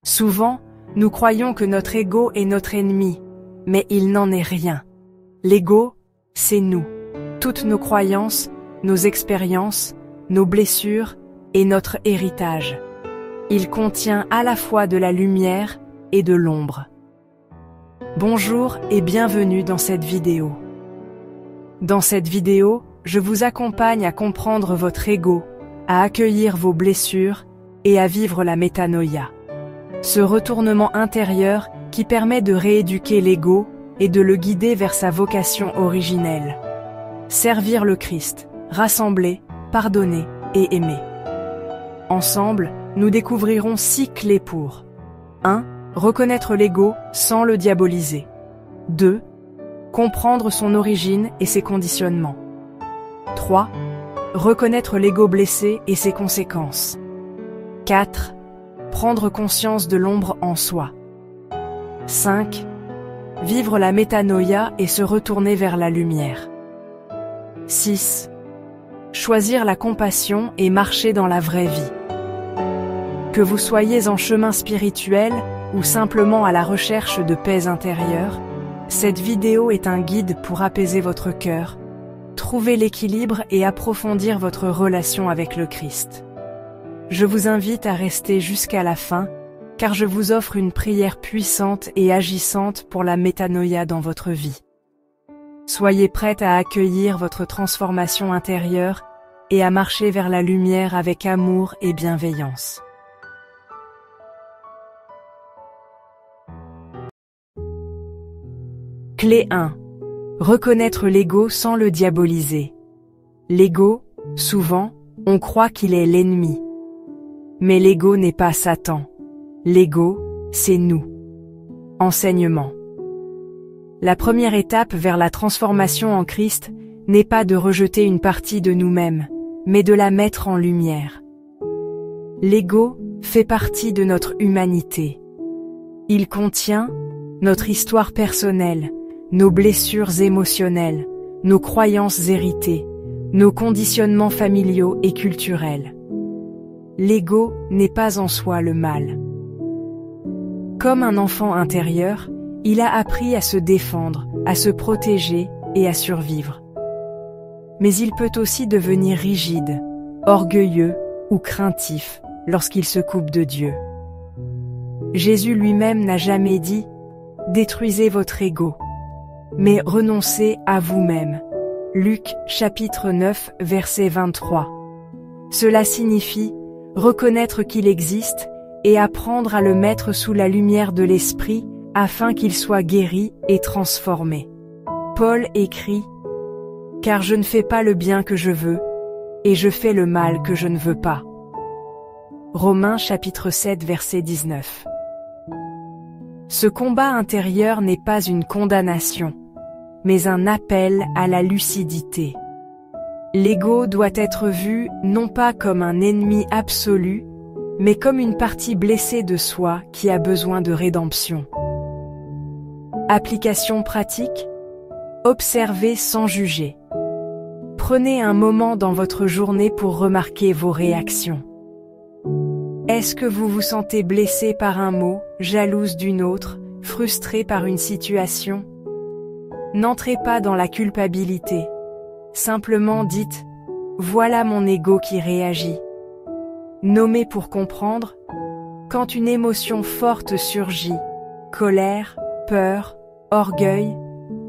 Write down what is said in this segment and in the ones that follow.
Souvent, nous croyons que notre ego est notre ennemi, mais il n'en est rien. L'ego, c'est nous, toutes nos croyances, nos expériences, nos blessures et notre héritage. Il contient à la fois de la lumière et de l'ombre. Bonjour et bienvenue dans cette vidéo. Dans cette vidéo, je vous accompagne à comprendre votre ego, à accueillir vos blessures et à vivre la métanoïa. Ce retournement intérieur qui permet de rééduquer l'ego et de le guider vers sa vocation originelle. Servir le Christ, rassembler, pardonner et aimer. Ensemble, nous découvrirons 6 clés pour 1. Reconnaître l'ego sans le diaboliser. 2. Comprendre son origine et ses conditionnements. 3. Reconnaître l'ego blessé et ses conséquences. 4. Prendre conscience de l'ombre en soi. 5. Vivre la métanoïa et se retourner vers la lumière. 6. Choisir la compassion et marcher dans la vraie vie. Que vous soyez en chemin spirituel ou simplement à la recherche de paix intérieure, cette vidéo est un guide pour apaiser votre cœur, trouver l'équilibre et approfondir votre relation avec le Christ. Je vous invite à rester jusqu'à la fin, car je vous offre une prière puissante et agissante pour la métanoïa dans votre vie. Soyez prête à accueillir votre transformation intérieure et à marcher vers la lumière avec amour et bienveillance. Clé 1. Reconnaître l'ego sans le diaboliser. L'ego, souvent, on croit qu'il est l'ennemi. Mais l'ego n'est pas Satan. L'ego, c'est nous. Enseignement. La première étape vers la transformation en Christ n'est pas de rejeter une partie de nous-mêmes, mais de la mettre en lumière. L'ego fait partie de notre humanité. Il contient notre histoire personnelle, nos blessures émotionnelles, nos croyances héritées, nos conditionnements familiaux et culturels. L'ego n'est pas en soi le mal. Comme un enfant intérieur, il a appris à se défendre, à se protéger et à survivre. Mais il peut aussi devenir rigide, orgueilleux ou craintif lorsqu'il se coupe de Dieu. Jésus lui-même n'a jamais dit « Détruisez votre ego », mais renoncez à vous-même. Luc chapitre 9 verset 23. Cela signifie reconnaître qu'il existe et apprendre à le mettre sous la lumière de l'esprit afin qu'il soit guéri et transformé. Paul écrit « Car je ne fais pas le bien que je veux, et je fais le mal que je ne veux pas. » Romains chapitre 7 verset 19. Ce combat intérieur n'est pas une condamnation, mais un appel à la lucidité. L'ego doit être vu non pas comme un ennemi absolu, mais comme une partie blessée de soi qui a besoin de rédemption. Application pratique. Observez sans juger. Prenez un moment dans votre journée pour remarquer vos réactions. Est-ce que vous vous sentez blessé par un mot, jalouse d'une autre, frustré par une situation? N'entrez pas dans la culpabilité. Simplement dites « Voilà mon ego qui réagit ». Nommez pour comprendre. Quand une émotion forte surgit, colère, peur, orgueil,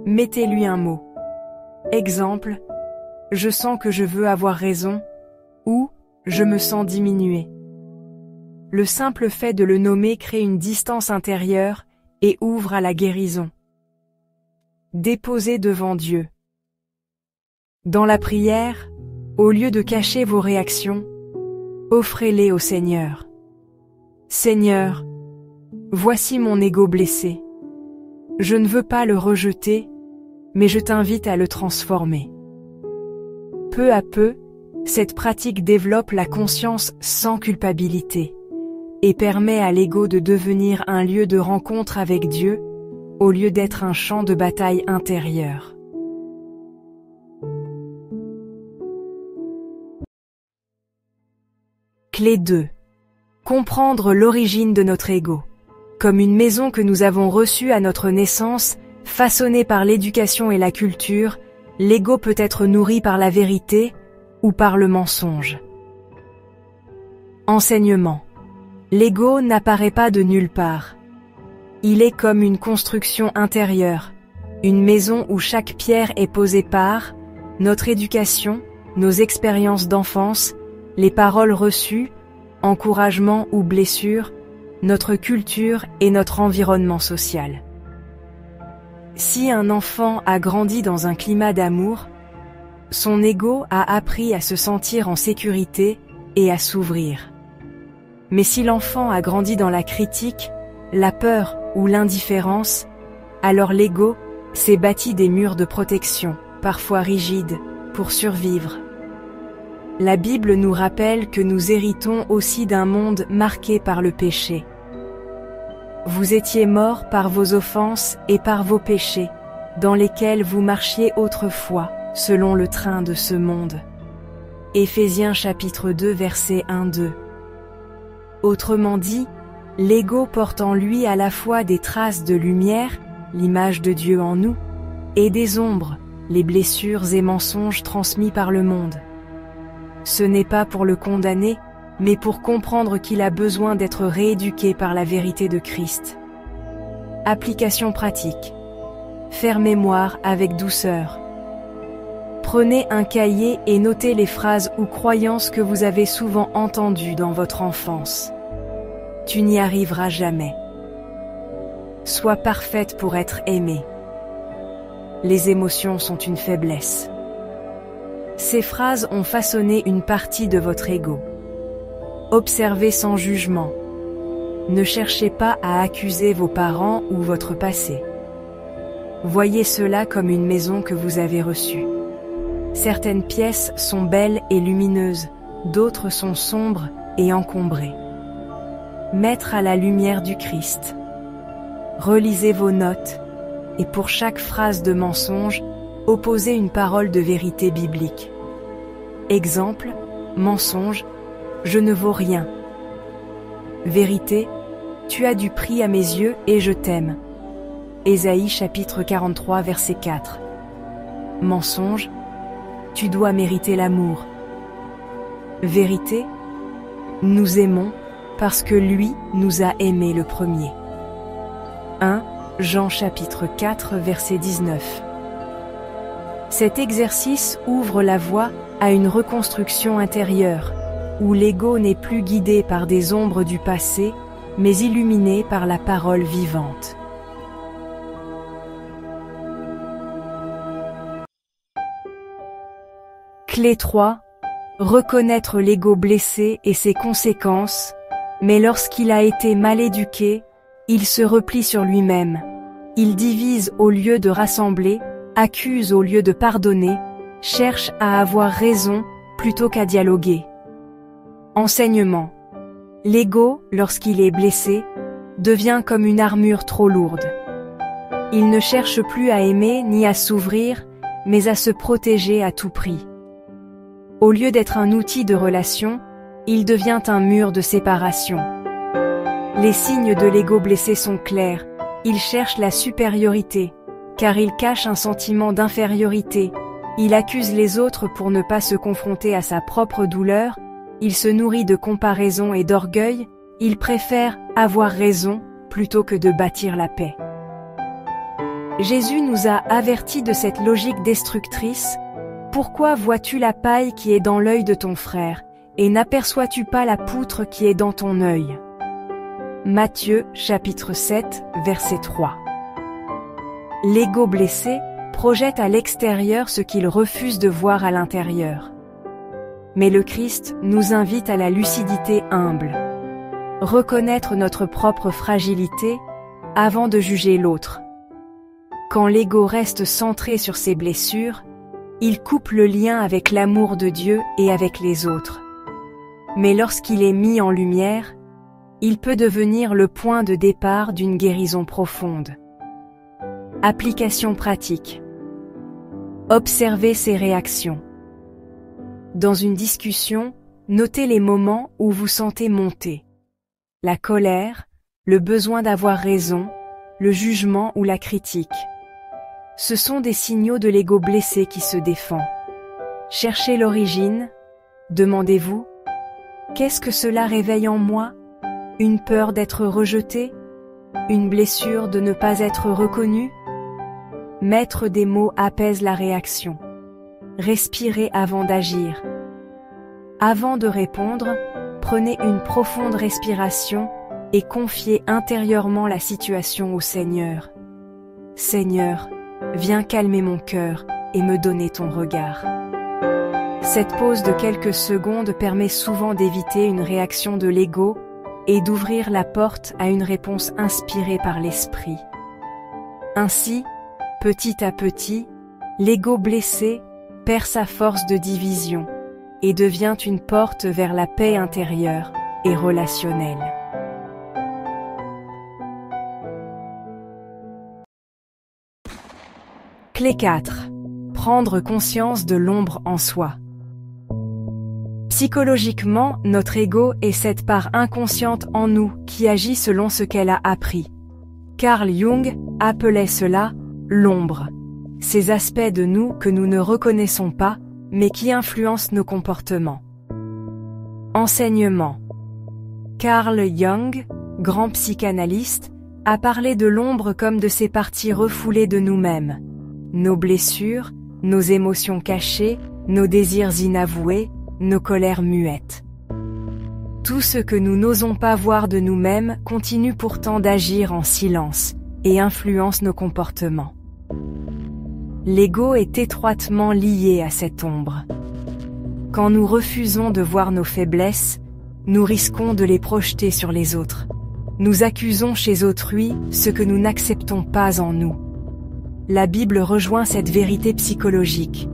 mettez-lui un mot. Exemple, je sens que je veux avoir raison ou je me sens diminué. Le simple fait de le nommer crée une distance intérieure et ouvre à la guérison. Déposez devant Dieu. Dans la prière, au lieu de cacher vos réactions, offrez-les au Seigneur. Seigneur, voici mon ego blessé. Je ne veux pas le rejeter, mais je t'invite à le transformer. Peu à peu, cette pratique développe la conscience sans culpabilité et permet à l'ego de devenir un lieu de rencontre avec Dieu au lieu d'être un champ de bataille intérieur. Clé 2. Comprendre l'origine de notre ego. Comme une maison que nous avons reçue à notre naissance, façonnée par l'éducation et la culture, l'ego peut être nourri par la vérité ou par le mensonge. Enseignement. L'ego n'apparaît pas de nulle part. Il est comme une construction intérieure, une maison où chaque pierre est posée par notre éducation, nos expériences d'enfance, les paroles reçues, encouragement ou blessures, notre culture et notre environnement social. Si un enfant a grandi dans un climat d'amour, son ego a appris à se sentir en sécurité et à s'ouvrir. Mais si l'enfant a grandi dans la critique, la peur ou l'indifférence, alors l'ego s'est bâti des murs de protection, parfois rigides, pour survivre. La Bible nous rappelle que nous héritons aussi d'un monde marqué par le péché. Vous étiez morts par vos offenses et par vos péchés, dans lesquels vous marchiez autrefois, selon le train de ce monde. Éphésiens chapitre 2 versets 1-2. Autrement dit, l'ego porte en lui à la fois des traces de lumière, l'image de Dieu en nous, et des ombres, les blessures et mensonges transmis par le monde. Ce n'est pas pour le condamner, mais pour comprendre qu'il a besoin d'être rééduqué par la vérité de Christ. Application pratique. Faire mémoire avec douceur. Prenez un cahier et notez les phrases ou croyances que vous avez souvent entendues dans votre enfance. Tu n'y arriveras jamais. Sois parfaite pour être aimée. Les émotions sont une faiblesse. Ces phrases ont façonné une partie de votre ego. Observez sans jugement. Ne cherchez pas à accuser vos parents ou votre passé. Voyez cela comme une maison que vous avez reçue. Certaines pièces sont belles et lumineuses, d'autres sont sombres et encombrées. Mettre à la lumière du Christ. Relisez vos notes, et pour chaque phrase de mensonge, opposez une parole de vérité biblique. Exemple, mensonge, je ne vaux rien. Vérité, tu as du prix à mes yeux et je t'aime. Ésaïe chapitre 43 verset 4. Mensonge, tu dois mériter l'amour. Vérité, nous aimons parce que lui nous a aimés le premier. 1 Jean chapitre 4 verset 19. Cet exercice ouvre la voie à une reconstruction intérieure, où l'ego n'est plus guidé par des ombres du passé, mais illuminé par la parole vivante. Clé 3. Reconnaître l'ego blessé et ses conséquences, mais lorsqu'il a été mal éduqué, il se replie sur lui-même. Il divise au lieu de rassembler, accuse au lieu de pardonner, cherche à avoir raison plutôt qu'à dialoguer. Enseignement. L'ego, lorsqu'il est blessé, devient comme une armure trop lourde. Il ne cherche plus à aimer ni à s'ouvrir, mais à se protéger à tout prix. Au lieu d'être un outil de relation, il devient un mur de séparation. Les signes de l'ego blessé sont clairs. Il cherche la supériorité, car il cache un sentiment d'infériorité. Il accuse les autres pour ne pas se confronter à sa propre douleur. Il se nourrit de comparaison et d'orgueil. Il préfère avoir raison plutôt que de bâtir la paix. Jésus nous a avertis de cette logique destructrice. Pourquoi vois-tu la paille qui est dans l'œil de ton frère, et n'aperçois-tu pas la poutre qui est dans ton œil? Matthieu, chapitre 7, verset 3. L'ego blessé projette à l'extérieur ce qu'il refuse de voir à l'intérieur. Mais le Christ nous invite à la lucidité humble. Reconnaître notre propre fragilité avant de juger l'autre. Quand l'ego reste centré sur ses blessures, il coupe le lien avec l'amour de Dieu et avec les autres. Mais lorsqu'il est mis en lumière, il peut devenir le point de départ d'une guérison profonde. Application pratique. Observez ses réactions. Dans une discussion, notez les moments où vous sentez monter. la colère, le besoin d'avoir raison, le jugement ou la critique. Ce sont des signaux de l'ego blessé qui se défend. Cherchez l'origine, demandez-vous, qu'est-ce que cela réveille en moi? Une peur d'être rejeté? Une blessure de ne pas être reconnu? Mettre des mots apaise la réaction. Respirez avant d'agir. Avant de répondre, prenez une profonde respiration et confiez intérieurement la situation au Seigneur. Seigneur, viens calmer mon cœur et me donner ton regard. Cette pause de quelques secondes permet souvent d'éviter une réaction de l'ego et d'ouvrir la porte à une réponse inspirée par l'esprit. Ainsi, petit à petit, l'ego blessé perd sa force de division et devient une porte vers la paix intérieure et relationnelle. Clé 4. Prendre conscience de l'ombre en soi. Psychologiquement, notre ego est cette part inconsciente en nous qui agit selon ce qu'elle a appris. Carl Jung appelait cela l'ombre. Ces aspects de nous que nous ne reconnaissons pas, mais qui influencent nos comportements. Enseignement. Carl Jung, grand psychanalyste, a parlé de l'ombre comme de ces parties refoulées de nous-mêmes. Nos blessures, nos émotions cachées, nos désirs inavoués, nos colères muettes. Tout ce que nous n'osons pas voir de nous-mêmes continue pourtant d'agir en silence et influence nos comportements. L'ego est étroitement lié à cette ombre. Quand nous refusons de voir nos faiblesses, nous risquons de les projeter sur les autres. Nous accusons chez autrui ce que nous n'acceptons pas en nous. La Bible rejoint cette vérité psychologique.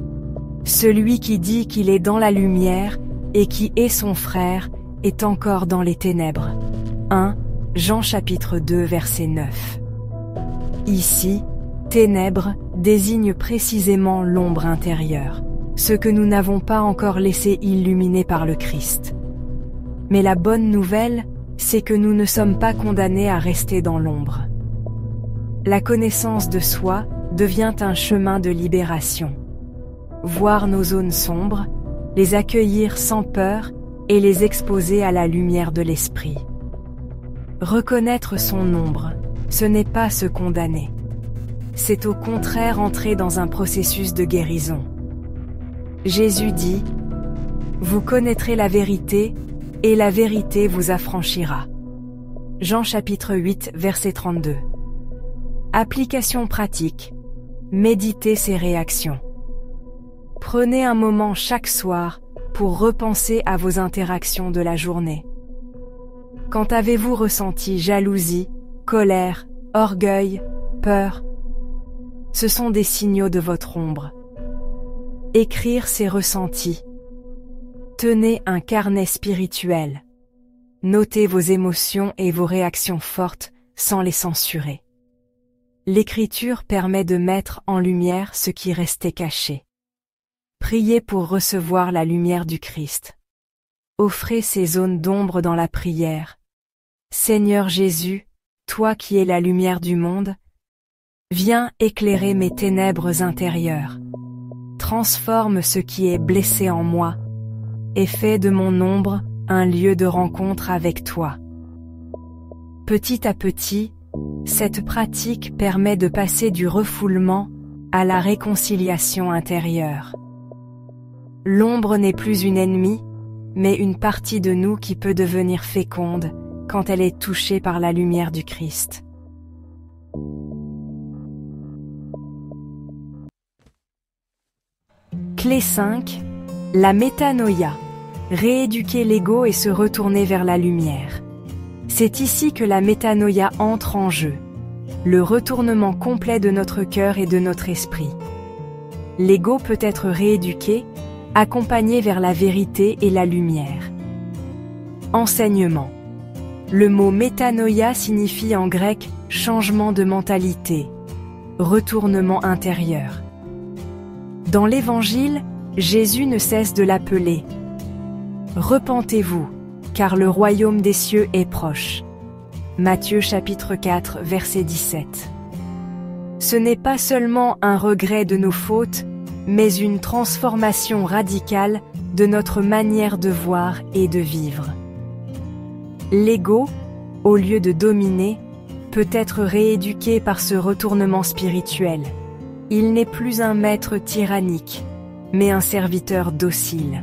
Celui qui dit qu'il est dans la lumière et qui est son frère est encore dans les ténèbres. 1 Jean chapitre 2 verset 9. Ici, ténèbres désigne précisément l'ombre intérieure, ce que nous n'avons pas encore laissé illuminer par le Christ. Mais la bonne nouvelle, c'est que nous ne sommes pas condamnés à rester dans l'ombre. La connaissance de soi devient un chemin de libération. Voir nos zones sombres, les accueillir sans peur et les exposer à la lumière de l'esprit. Reconnaître son ombre, ce n'est pas se condamner. C'est au contraire entrer dans un processus de guérison. Jésus dit « Vous connaîtrez la vérité, et la vérité vous affranchira. » Jean chapitre 8 verset 32. Application pratique. Méditez ces réactions. Prenez un moment chaque soir pour repenser à vos interactions de la journée. Quand avez-vous ressenti jalousie, colère, orgueil, peur? Ce sont des signaux de votre ombre. Écrire ces ressentis. Tenez un carnet spirituel. Notez vos émotions et vos réactions fortes sans les censurer. L'écriture permet de mettre en lumière ce qui restait caché. Priez pour recevoir la lumière du Christ. Offrez ces zones d'ombre dans la prière. Seigneur Jésus, toi qui es la lumière du monde, viens éclairer mes ténèbres intérieures. Transforme ce qui est blessé en moi, et fais de mon ombre un lieu de rencontre avec toi. Petit à petit, cette pratique permet de passer du refoulement à la réconciliation intérieure. L'ombre n'est plus une ennemie, mais une partie de nous qui peut devenir féconde quand elle est touchée par la lumière du Christ. Clé 5. La métanoïa. Rééduquer l'ego et se retourner vers la lumière. C'est ici que la métanoïa entre en jeu. Le retournement complet de notre cœur et de notre esprit. L'ego peut être rééduqué, accompagné vers la vérité et la lumière. Enseignement. Le mot métanoïa signifie en grec changement de mentalité, retournement intérieur. Dans l'Évangile, Jésus ne cesse de l'appeler. Repentez-vous, car le royaume des cieux est proche. Matthieu chapitre 4, verset 17. Ce n'est pas seulement un regret de nos fautes, mais une transformation radicale de notre manière de voir et de vivre. L'ego, au lieu de dominer, peut être rééduqué par ce retournement spirituel. Il n'est plus un maître tyrannique, mais un serviteur docile.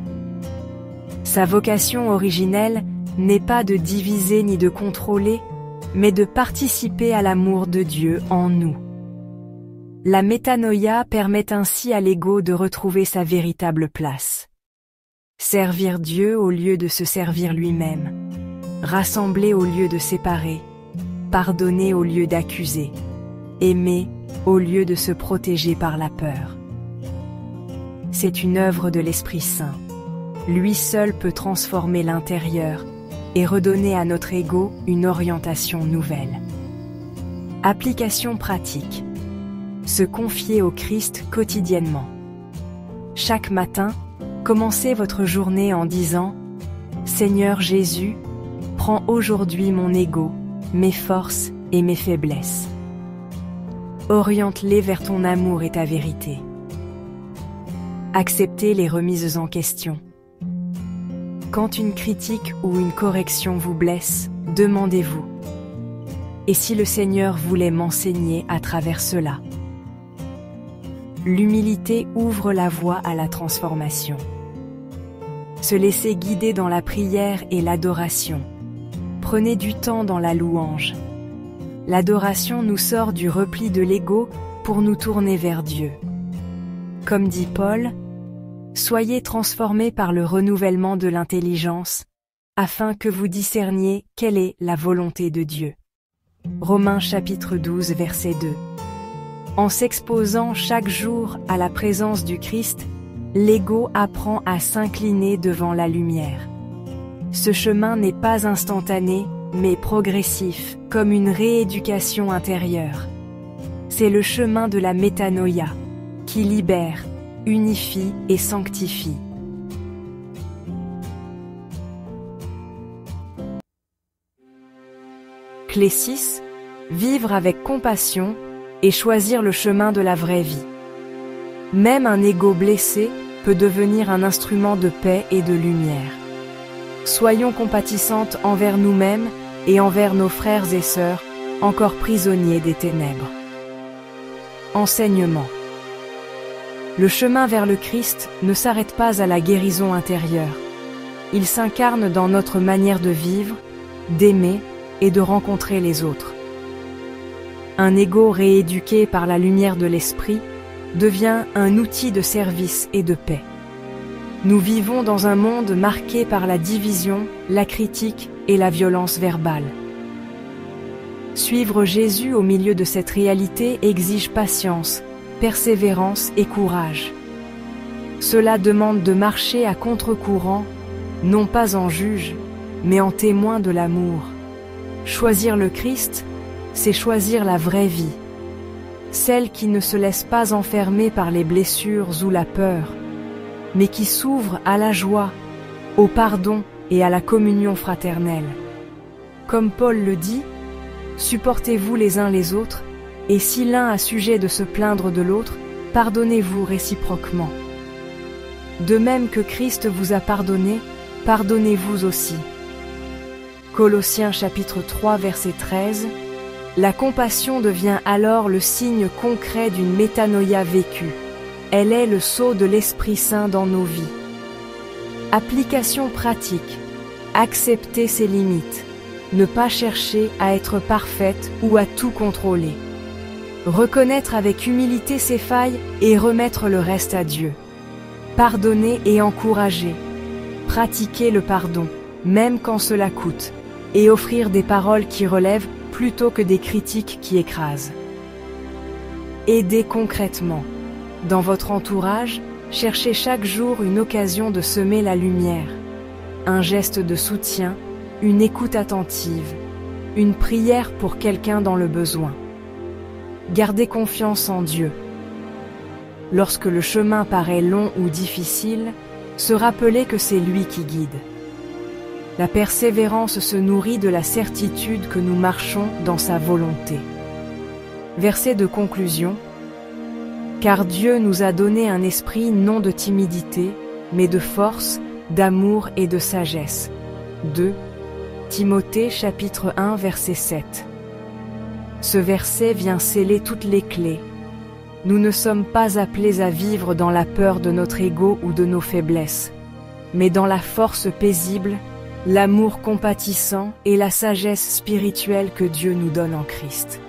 Sa vocation originelle n'est pas de diviser ni de contrôler, mais de participer à l'amour de Dieu en nous. La métanoïa permet ainsi à l'ego de retrouver sa véritable place. Servir Dieu au lieu de se servir lui-même. Rassembler au lieu de séparer. Pardonner au lieu d'accuser. Aimer au lieu de se protéger par la peur. C'est une œuvre de l'Esprit Saint. Lui seul peut transformer l'intérieur et redonner à notre ego une orientation nouvelle. Application pratique. Se confier au Christ quotidiennement. Chaque matin, commencez votre journée en disant « Seigneur Jésus, prends aujourd'hui mon ego, mes forces et mes faiblesses. Oriente-les vers ton amour et ta vérité. » Acceptez les remises en question. Quand une critique ou une correction vous blesse, demandez-vous « Et si le Seigneur voulait m'enseigner à travers cela ?» L'humilité ouvre la voie à la transformation. Se laisser guider dans la prière et l'adoration. Prenez du temps dans la louange. L'adoration nous sort du repli de l'ego pour nous tourner vers Dieu. Comme dit Paul, « Soyez transformés par le renouvellement de l'intelligence, afin que vous discerniez quelle est la volonté de Dieu. » Romains chapitre 12 verset 2. En s'exposant chaque jour à la présence du Christ, l'ego apprend à s'incliner devant la lumière. Ce chemin n'est pas instantané, mais progressif, comme une rééducation intérieure. C'est le chemin de la métanoïa, qui libère, unifie et sanctifie. Clé 6. Vivre avec compassion et choisir le chemin de la vraie vie. Même un ego blessé peut devenir un instrument de paix et de lumière. Soyons compatissantes envers nous-mêmes et envers nos frères et sœurs encore prisonniers des ténèbres. Enseignement. Le chemin vers le Christ ne s'arrête pas à la guérison intérieure. Il s'incarne dans notre manière de vivre, d'aimer et de rencontrer les autres. Un ego rééduqué par la lumière de l'esprit devient un outil de service et de paix. Nous vivons dans un monde marqué par la division, la critique et la violence verbale. Suivre Jésus au milieu de cette réalité exige patience, persévérance et courage. Cela demande de marcher à contre-courant, non pas en juge, mais en témoin de l'amour. Choisir le Christ, c'est choisir la vraie vie, celle qui ne se laisse pas enfermer par les blessures ou la peur, mais qui s'ouvre à la joie, au pardon et à la communion fraternelle. Comme Paul le dit, supportez-vous les uns les autres, et si l'un a sujet de se plaindre de l'autre, pardonnez-vous réciproquement. De même que Christ vous a pardonné, pardonnez-vous aussi. Colossiens chapitre 3 verset 13. La compassion devient alors le signe concret d'une métanoïa vécue. Elle est le sceau de l'Esprit Saint dans nos vies. Application pratique. Accepter ses limites. Ne pas chercher à être parfaite ou à tout contrôler. Reconnaître avec humilité ses failles et remettre le reste à Dieu. Pardonner et encourager. Pratiquer le pardon, même quand cela coûte, et offrir des paroles qui relèvent plutôt que des critiques qui écrasent. Aidez concrètement. Dans votre entourage, cherchez chaque jour une occasion de semer la lumière. Un geste de soutien, une écoute attentive, une prière pour quelqu'un dans le besoin. Gardez confiance en Dieu. Lorsque le chemin paraît long ou difficile, se rappeler que c'est lui qui guide. La persévérance se nourrit de la certitude que nous marchons dans sa volonté. Verset de conclusion. Car Dieu nous a donné un esprit non de timidité, mais de force, d'amour et de sagesse. 2 Timothée chapitre 1 verset 7. Ce verset vient sceller toutes les clés. Nous ne sommes pas appelés à vivre dans la peur de notre ego ou de nos faiblesses, mais dans la force paisible, l'amour compatissant et la sagesse spirituelle que Dieu nous donne en Christ.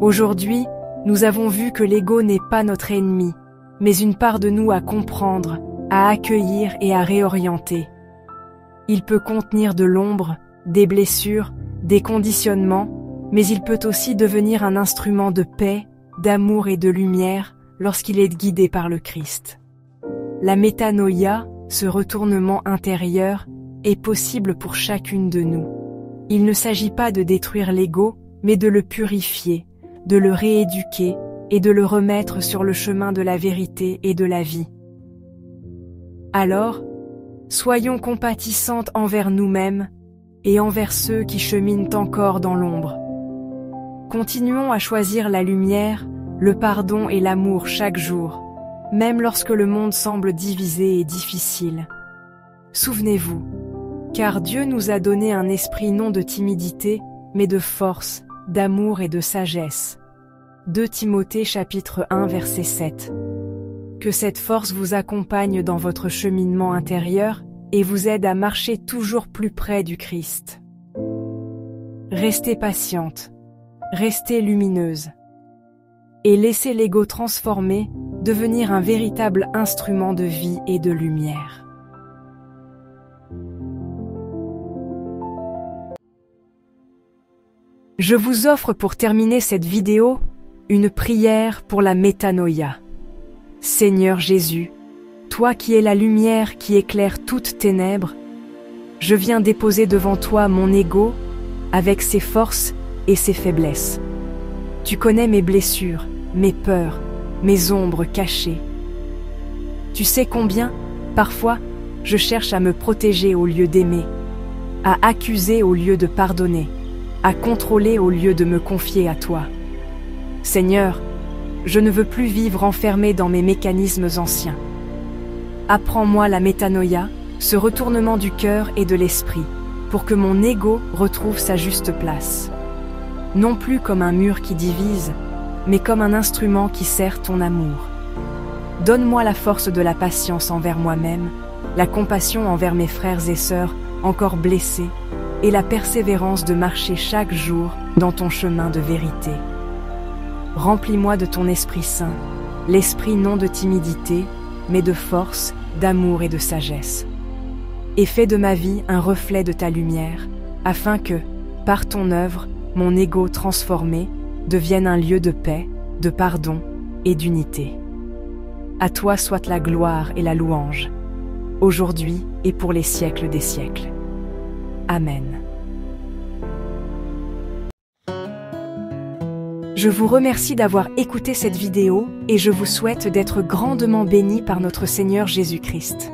Aujourd'hui, nous avons vu que l'ego n'est pas notre ennemi, mais une part de nous à comprendre, à accueillir et à réorienter. Il peut contenir de l'ombre, des blessures, des conditionnements, mais il peut aussi devenir un instrument de paix, d'amour et de lumière lorsqu'il est guidé par le Christ. La métanoïa, ce retournement intérieur, est possible pour chacune de nous. Il ne s'agit pas de détruire l'ego, mais de le purifier, de le rééduquer et de le remettre sur le chemin de la vérité et de la vie. Alors, soyons compatissantes envers nous-mêmes et envers ceux qui cheminent encore dans l'ombre. Continuons à choisir la lumière, le pardon et l'amour chaque jour, même lorsque le monde semble divisé et difficile. Souvenez-vous, car Dieu nous a donné un esprit non de timidité, mais de force, d'amour et de sagesse. 2 Timothée chapitre 1 verset 7. Que cette force vous accompagne dans votre cheminement intérieur et vous aide à marcher toujours plus près du Christ. Restez patiente, restez lumineuse et laissez l'ego transformé devenir un véritable instrument de vie et de lumière. Je vous offre pour terminer cette vidéo une prière pour la métanoïa. Seigneur Jésus, toi qui es la lumière qui éclaire toutes ténèbres, je viens déposer devant toi mon ego avec ses forces et ses faiblesses. Tu connais mes blessures, mes peurs, mes ombres cachées. Tu sais combien, parfois, je cherche à me protéger au lieu d'aimer, à accuser au lieu de pardonner, à contrôler au lieu de me confier à toi. Seigneur, je ne veux plus vivre enfermé dans mes mécanismes anciens. Apprends-moi la métanoïa, ce retournement du cœur et de l'esprit, pour que mon ego retrouve sa juste place. Non plus comme un mur qui divise, mais comme un instrument qui sert ton amour. Donne-moi la force de la patience envers moi-même, la compassion envers mes frères et sœurs encore blessés, et la persévérance de marcher chaque jour dans ton chemin de vérité. Remplis-moi de ton Esprit Saint, l'esprit non de timidité, mais de force, d'amour et de sagesse. Et fais de ma vie un reflet de ta lumière, afin que, par ton œuvre, mon ego transformé devienne un lieu de paix, de pardon et d'unité. À toi soit la gloire et la louange, aujourd'hui et pour les siècles des siècles. Amen. Je vous remercie d'avoir écouté cette vidéo et je vous souhaite d'être grandement bénis par notre Seigneur Jésus-Christ.